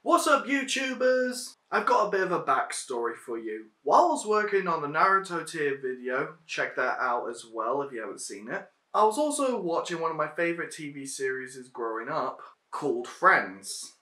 What's up, YouTubers? I've got a bit of a backstory for you. While I was working on the Naruto tier video, check that out as well if you haven't seen it, I was also watching one of my favourite TV series growing up, called Friends.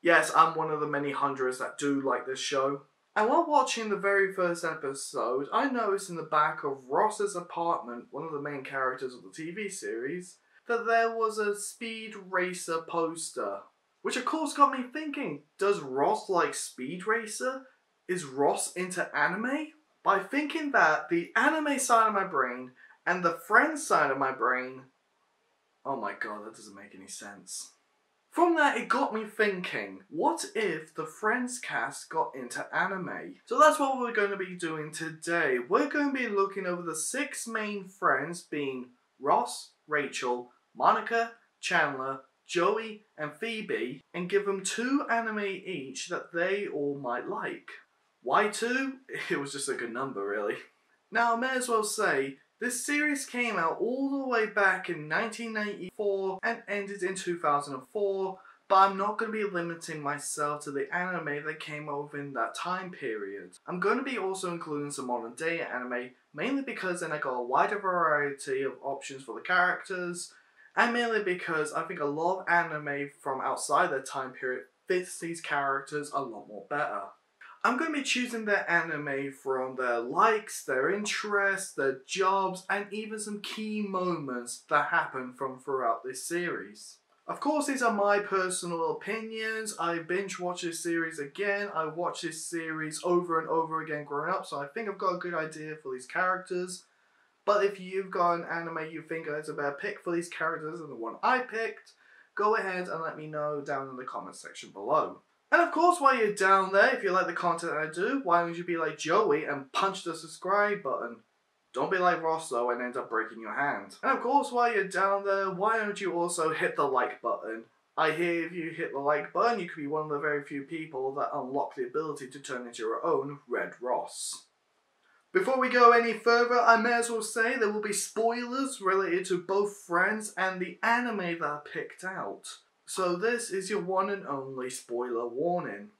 Yes, I'm one of the many hundreds that do like this show. And while watching the very first episode, I noticed in the back of Ross's apartment, one of the main characters of the TV series, that there was a Speed Racer poster. Which of course got me thinking, does Ross like Speed Racer? Is Ross into anime? By thinking that, the anime side of my brain and the Friends side of my brain, oh my god, that doesn't make any sense. From that, it got me thinking, what if the Friends cast got into anime? So that's what we're going to be doing today. We're going to be looking over the 6 main friends, being Ross, Rachel, Monica, Chandler, Joey and Phoebe, and give them 2 anime each that they all might like. Why 2? It was just a good number, really. Now I may as well say, this series came out all the way back in 1994 and ended in 2004, but I'm not going to be limiting myself to the anime that came out within that time period. I'm going to be also including some modern day anime, mainly because then I got a wider variety of options for the characters, and mainly because I think a lot of anime from outside that time period fits these characters a lot more better. I'm going to be choosing their anime from their likes, their interests, their jobs, and even some key moments that happen from throughout this series. Of course, these are my personal opinions. I binge watch this series again. I watched this series over and over again growing up, so I think I've got a good idea for these characters. But if you've got an anime you think is a better pick for these characters than the one I picked, go ahead and let me know down in the comment section below. And of course, while you're down there, if you like the content I do, why don't you be like Joey and punch the subscribe button? Don't be like Ross though and end up breaking your hand. And of course, while you're down there, why don't you also hit the like button? I hear if you hit the like button, you could be one of the very few people that unlock the ability to turn into your own Red Ross. Before we go any further, I may as well say there will be spoilers related to both Friends and the anime that I picked out. So this is your one and only spoiler warning.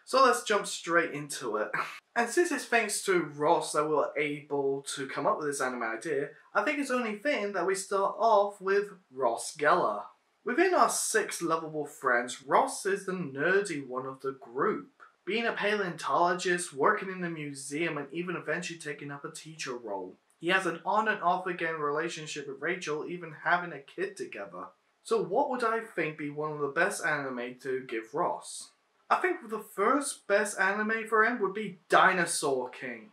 So let's jump straight into it. And since it's thanks to Ross that we were able to come up with this anime idea, I think it's only fitting that we start off with Ross Geller. Within our 6 lovable friends, Ross is the nerdy one of the group. Being a paleontologist, working in a museum, and even eventually taking up a teacher role. He has an on and off again relationship with Rachel, even having a kid together. So what would I think be one of the best anime to give Ross? I think the first best anime for him would be Dinosaur King.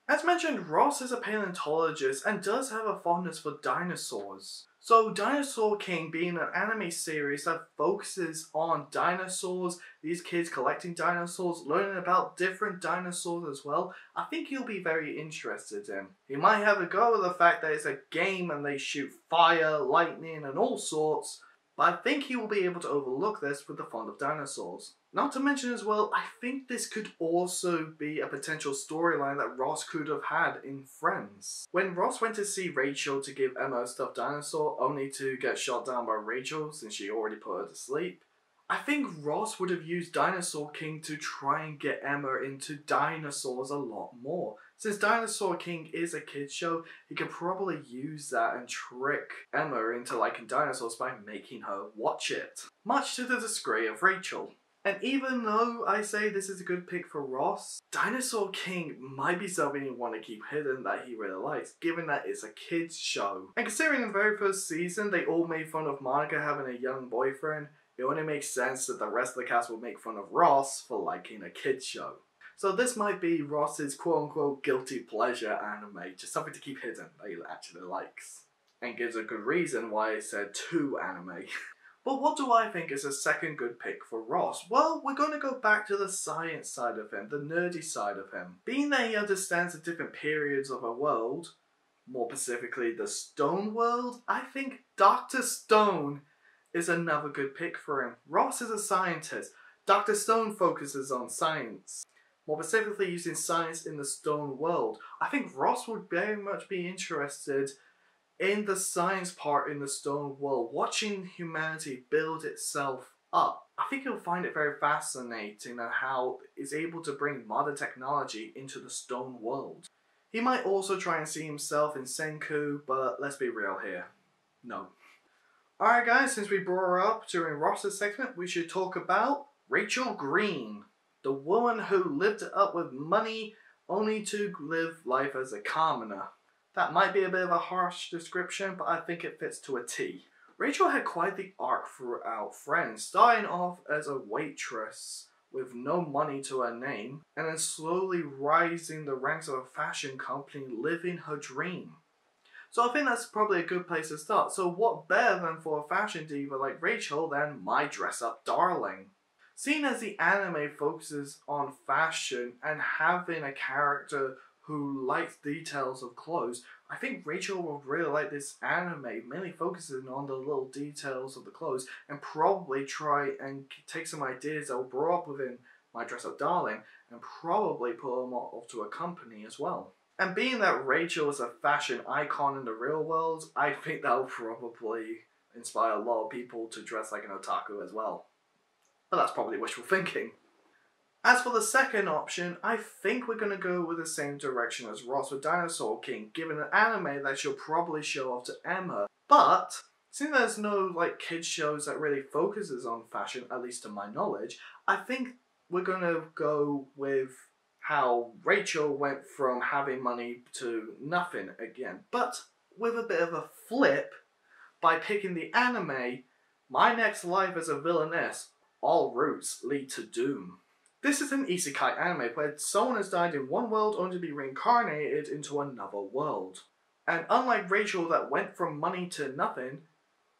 As mentioned, Ross is a paleontologist and does have a fondness for dinosaurs. So Dinosaur King being an anime series that focuses on dinosaurs, these kids collecting dinosaurs, learning about different dinosaurs as well, I think he'll be very interested in. He might have a go at the fact that it's a game and they shoot fire, lightning and all sorts, but I think he will be able to overlook this with the fond of dinosaurs. Not to mention as well, I think this could also be a potential storyline that Ross could have had in Friends. When Ross went to see Rachel to give Emma a stuffed dinosaur, only to get shot down by Rachel since she already put her to sleep, I think Ross would have used Dinosaur King to try and get Emma into dinosaurs a lot more. Since Dinosaur King is a kids show, he could probably use that and trick Emma into liking dinosaurs by making her watch it. Much to the disgrace of Rachel. And even though I say this is a good pick for Ross, Dinosaur King might be something you want to keep hidden that he really likes, given that it's a kids show. And considering in the very first season they all made fun of Monica having a young boyfriend, it only makes sense that the rest of the cast will make fun of Ross for liking a kids show. So this might be Ross's quote-unquote guilty pleasure anime, just something to keep hidden that he actually likes. And gives a good reason why I said 2 anime. But what do I think is a second good pick for Ross? Well, we're going to go back to the science side of him, the nerdy side of him. Being that he understands the different periods of a world, more specifically the Stone world, I think Dr. Stone is another good pick for him. Ross is a scientist. Dr. Stone focuses on science. More specifically using science in the Stone world. I think Ross would very much be interested in the science part in the Stone world, watching humanity build itself up. I think you'll find it very fascinating on how it's able to bring modern technology into the stone world. He might also try and see himself in Senku, but let's be real here. No. Alright guys, since we brought her up during Ross's segment, we should talk about Rachel Green. The woman who lived up with money only to live life as a commoner. That might be a bit of a harsh description, but I think it fits to a T. Rachel had quite the arc throughout Friends, starting off as a waitress with no money to her name, and then slowly rising the ranks of a fashion company, living her dream. So I think that's probably a good place to start. So what better than for a fashion diva like Rachel than My Dress-Up Darling? Seeing as the anime focuses on fashion and having a character who likes details of clothes, I think Rachel will really like this anime, mainly focusing on the little details of the clothes, and probably try and take some ideas that were brought up within My Dress-Up Darling and probably put them off to a company as well. And being that Rachel is a fashion icon in the real world, I think that will probably inspire a lot of people to dress like an otaku as well. But that's probably wishful thinking. As for the second option, I think we're going to go with the same direction as Ross with Dinosaur King, given an anime that she'll probably show off to Emma. But since there's no kids shows that really focuses on fashion, at least to my knowledge, I think we're going to go with how Rachel went from having money to nothing again, but with a bit of a flip by picking the anime My Next Life as a Villainess, All Routes Lead to Doom. This is an isekai anime where someone has died in one world only to be reincarnated into another world. And unlike Rachel that went from money to nothing,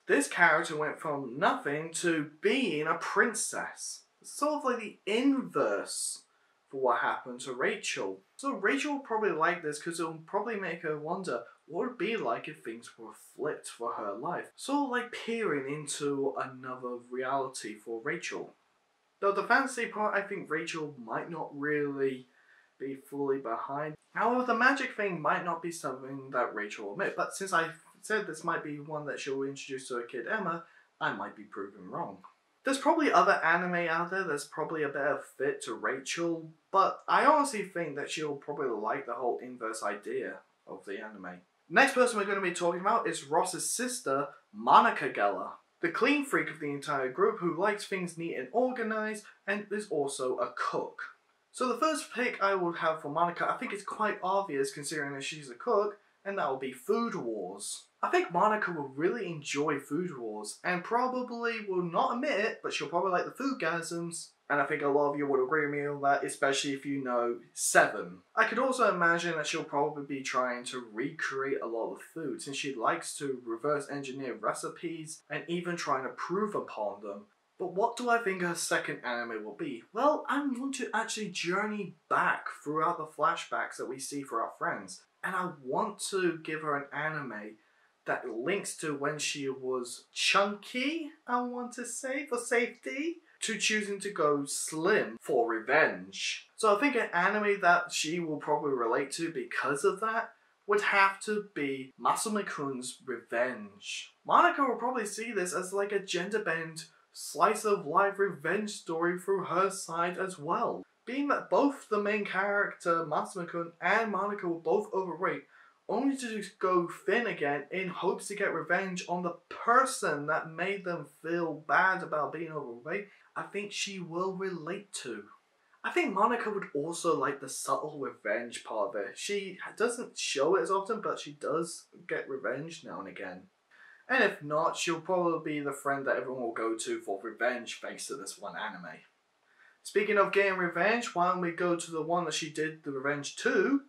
this character went from nothing to being a princess. It's sort of like the inverse for what happened to Rachel. So Rachel will probably like this because it will probably make her wonder what it would be like if things were flipped for her life. Sort of like peering into another reality for Rachel. Though the fantasy part, I think Rachel might not really be fully behind. However, the magic thing might not be something that Rachel will admit. But since I said this might be one that she'll introduce to her kid Emma, I might be proven wrong. There's probably other anime out there that's probably a better fit to Rachel, but I honestly think that she'll probably like the whole inverse idea of the anime. Next person we're going to be talking about is Ross's sister, Monica Geller, the clean freak of the entire group who likes things neat and organised and is also a cook. So the first pick I would have for Monica, I think it's quite obvious considering that she's a cook, and that will be Food Wars. I think Monica will really enjoy Food Wars, and probably will not admit it, but she'll probably like the foodgasms. And I think a lot of you would agree with me on that, especially if you know Seven. I could also imagine that she'll probably be trying to recreate a lot of food, since she likes to reverse engineer recipes, and even trying to prove upon them. But what do I think her second anime will be? Well, I want to actually journey back throughout the flashbacks that we see throughout Friends. And I want to give her an anime that links to when she was chunky, I want to say, for safety, to choosing to go slim for revenge. So I think an anime that she will probably relate to because of that would have to be Masamune-kun's Revenge. Monica will probably see this as like a gender-bend slice of life revenge story through her side as well. Being that both the main character, Masamune-kun, and Monica were both overweight, only to just go thin again in hopes to get revenge on the person that made them feel bad about being overweight, I think she will relate to. I think Monica would also like the subtle revenge part of it. She doesn't show it as often, but she does get revenge now and again. And if not, she'll probably be the friend that everyone will go to for revenge thanks to this one anime. Speaking of getting revenge, why don't we go to the one that she did the revenge to?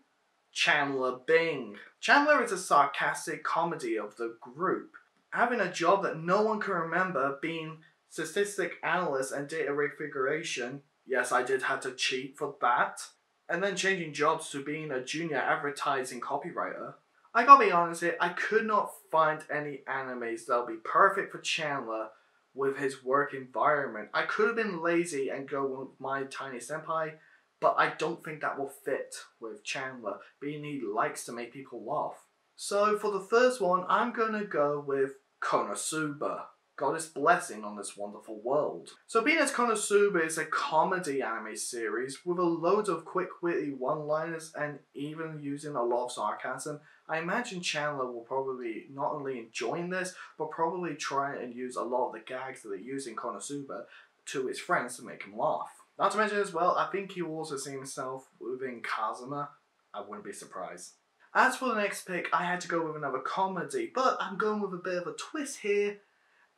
Chandler Bing. Chandler is a sarcastic comedy of the group. Having a job that no one can remember, being statistic analyst and data refiguration, yes, I did have to cheat for that, and then changing jobs to being a junior advertising copywriter. I gotta be honest here, I could not find any animes that'll be perfect for Chandler with his work environment. I could have been lazy and go with My Tiny Senpai, but I don't think that will fit with Chandler, being he likes to make people laugh. So for the first one, I'm gonna go with Konosuba. goddess blessing on this wonderful world. So being as Konosuba is a comedy anime series with a load of quick witty one-liners and even using a lot of sarcasm, I imagine Chandler will probably not only enjoy this, but probably try and use a lot of the gags that they use in Konosuba to his friends to make him laugh. Not to mention as well, I think he will also see himself within Kazuma. I wouldn't be surprised. As for the next pick, I had to go with another comedy, but I'm going with a bit of a twist here,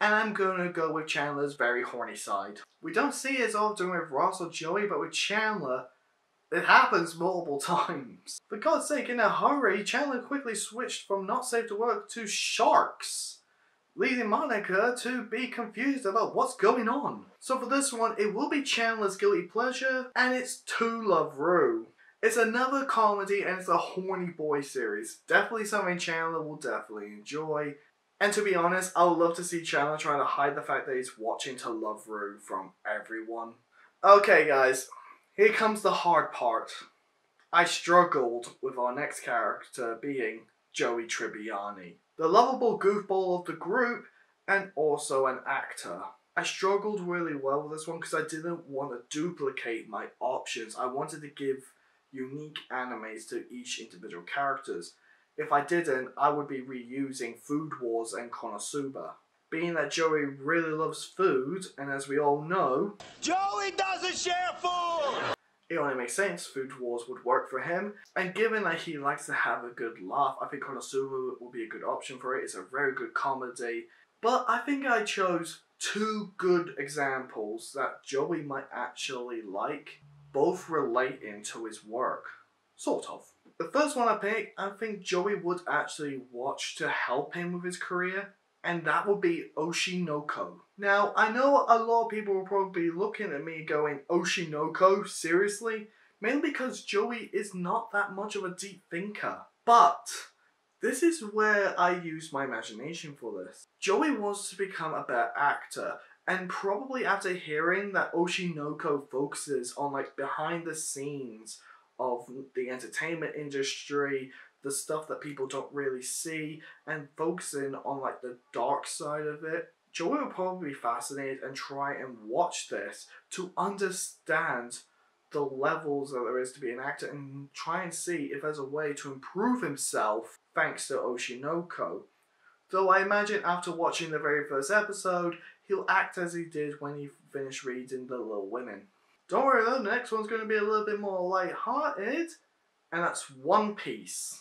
and I'm going to go with Chandler's very horny side. We don't see it as often with Ross or Joey, but with Chandler, it happens multiple times. For God's sake, in a hurry, Chandler quickly switched from not safe to work to sharks, leading Monica to be confused about what's going on. So for this one, it will be Chandler's guilty pleasure, and it's To Love Ru. It's another comedy and it's a horny boy series. Definitely something Chandler will definitely enjoy. And to be honest, I would love to see Chandler trying to hide the fact that he's watching To Love Ru from everyone. Okay guys, here comes the hard part. I struggled with our next character being Joey Tribbiani, the lovable goofball of the group and also an actor. I struggled really well with this one because I didn't want to duplicate my options. I wanted to give unique animes to each individual characters. If I didn't, I would be reusing Food Wars and Konosuba. Being that Joey really loves food, and as we all know, Joey doesn't share food! It only makes sense Food Wars would work for him. And given that he likes to have a good laugh, I think Konosuba will be a good option for it. It's a very good comedy. But I think I chose two good examples that Joey might actually like, both relating to his work. Sort of. The first one I picked, I think Joey would actually watch to help him with his career, and that would be Oshinoko. Now, I know a lot of people will probably be looking at me going, Oshinoko? Seriously? Mainly because Joey is not that much of a deep thinker. But this is where I use my imagination for this. Joey wants to become a better actor, and probably after hearing that Oshinoko focuses on like behind the scenes of the entertainment industry, the stuff that people don't really see, and focusing on like the dark side of it, Joey will probably be fascinated and try and watch this to understand the levels that there is to be an actor and try and see if there's a way to improve himself thanks to Oshinoko. Though I imagine after watching the very first episode, he'll act as he did when he finished reading The Little Women. Don't worry though, the next one's going to be a little bit more light-hearted, and that's One Piece.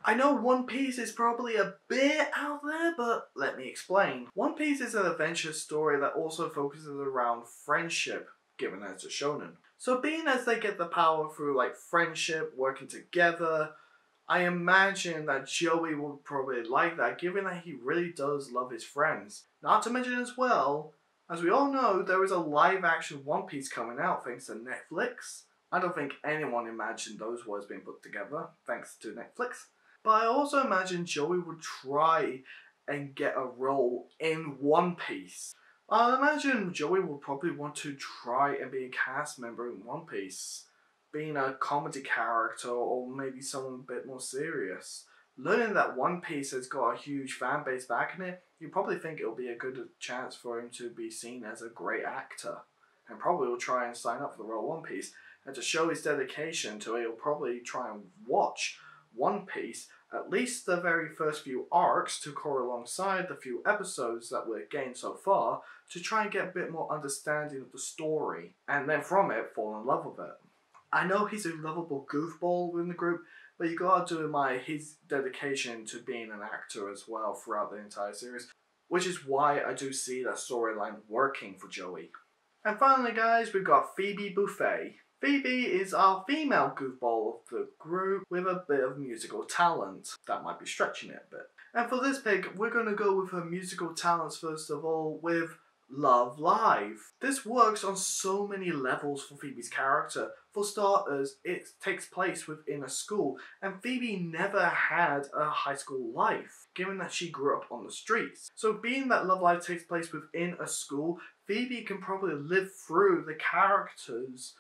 I know One Piece is probably a bit out there, but let me explain. One Piece is an adventure story that also focuses around friendship, given that it's a shonen. So being as they get the power through like friendship, working together, I imagine that Joey would probably like that, given that he really does love his friends. Not to mention as well, as we all know, there is a live-action One Piece coming out thanks to Netflix. I don't think anyone imagined those words being put together, thanks to Netflix. But I also imagine Joey would try and get a role in One Piece. I imagine Joey would probably want to try and be a cast member in One Piece, being a comedy character or maybe someone a bit more serious. Learning that One Piece has got a huge fan base backing it, you probably think it'll be a good chance for him to be seen as a great actor. And probably will try and sign up for the role of One Piece. And to show his dedication to it, he'll probably try and watch One Piece, at least the very first few arcs, to go alongside the few episodes that we're getting so far, to try and get a bit more understanding of the story. And then from it, fall in love with it. I know he's a lovable goofball in the group, but you gotta do his dedication to being an actor as well throughout the entire series, which is why I do see that storyline working for Joey. And finally guys, we've got Phoebe Buffay. Phoebe is our female goofball of the group with a bit of musical talent. That might be stretching it a bit. And for this pick, we're going to go with her musical talents first of all with Love Live. This works on so many levels for Phoebe's character. For starters, it takes place within a school, and Phoebe never had a high school life, given that she grew up on the streets. So being that Love Live takes place within a school, Phoebe can probably live through the characters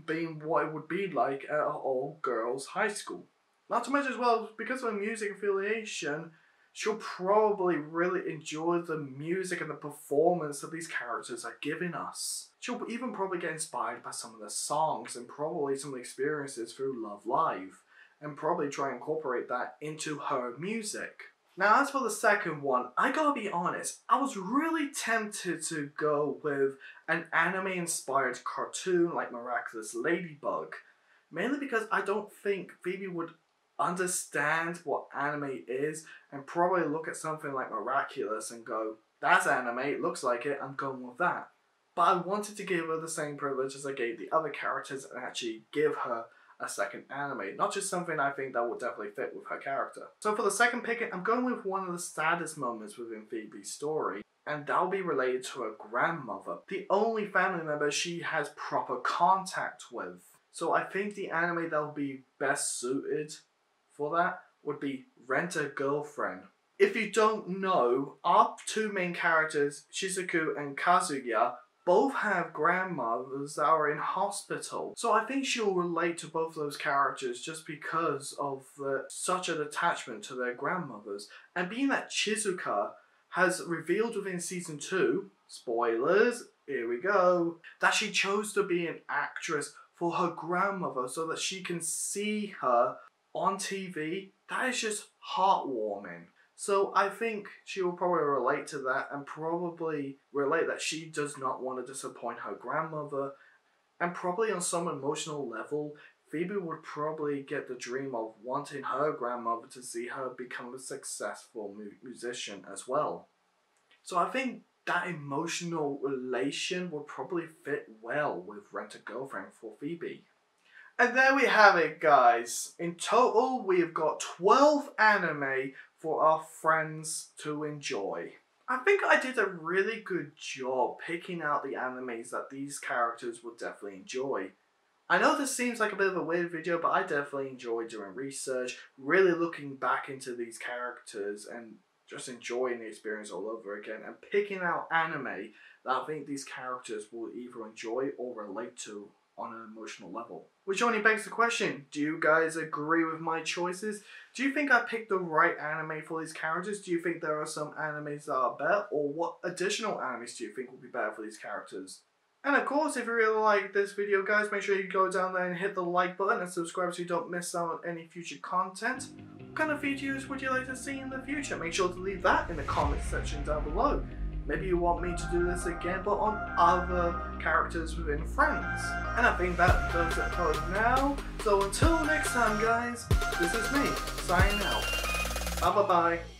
being what it would be like at an all-girls high school. Not to mention as well, because of her music affiliation, she'll probably really enjoy the music and the performance that these characters are giving us. She'll even probably get inspired by some of the songs and probably some of the experiences through Love Live, and probably try and incorporate that into her music. Now, as for the second one, I gotta be honest, I was really tempted to go with an anime-inspired cartoon like Miraculous Ladybug, mainly because I don't think Phoebe would understand what anime is and probably look at something like Miraculous and go, that's anime, it looks like it, I'm going with that. But I wanted to give her the same privilege as I gave the other characters and actually give her a second anime, not just something I think that would definitely fit with her character. So for the second pick, I'm going with one of the saddest moments within Phoebe's story, and that'll be related to her grandmother, the only family member she has proper contact with. So I think the anime that will be best suited for that would be Rent-A-Girlfriend. If you don't know, our two main characters, Shizuku and Kazuya, both have grandmothers that are in hospital. So I think she'll relate to both those characters just because of such an attachment to their grandmothers. And being that Shizuka has revealed within season 2, spoilers, here we go, that she chose to be an actress for her grandmother so that she can see her on TV, that is just heartwarming. So I think she will probably relate to that and probably relate that she does not want to disappoint her grandmother, and probably on some emotional level, Phoebe would probably get the dream of wanting her grandmother to see her become a successful musician as well. So I think that emotional relation would probably fit well with Rent-A-Girlfriend for Phoebe. And there we have it, guys. In total, we have got 12 anime for our friends to enjoy. I think I did a really good job picking out the animes that these characters would definitely enjoy. I know this seems like a bit of a weird video, but I definitely enjoyed doing research, really looking back into these characters and just enjoying the experience all over again and picking out anime that I think these characters will either enjoy or relate to on an emotional level. Which only begs the question, do you guys agree with my choices? Do you think I picked the right anime for these characters? Do you think there are some animes that are better? Or what additional animes do you think will be better for these characters? And of course, if you really like this video, guys, make sure you go down there and hit the like button and subscribe so you don't miss out on any future content. What kind of videos would you like to see in the future? Make sure to leave that in the comment section down below. Maybe you want me to do this again, but on other characters within Friends. And I think that does it for now. So until next time, guys, this is me, signing out. Bye-bye.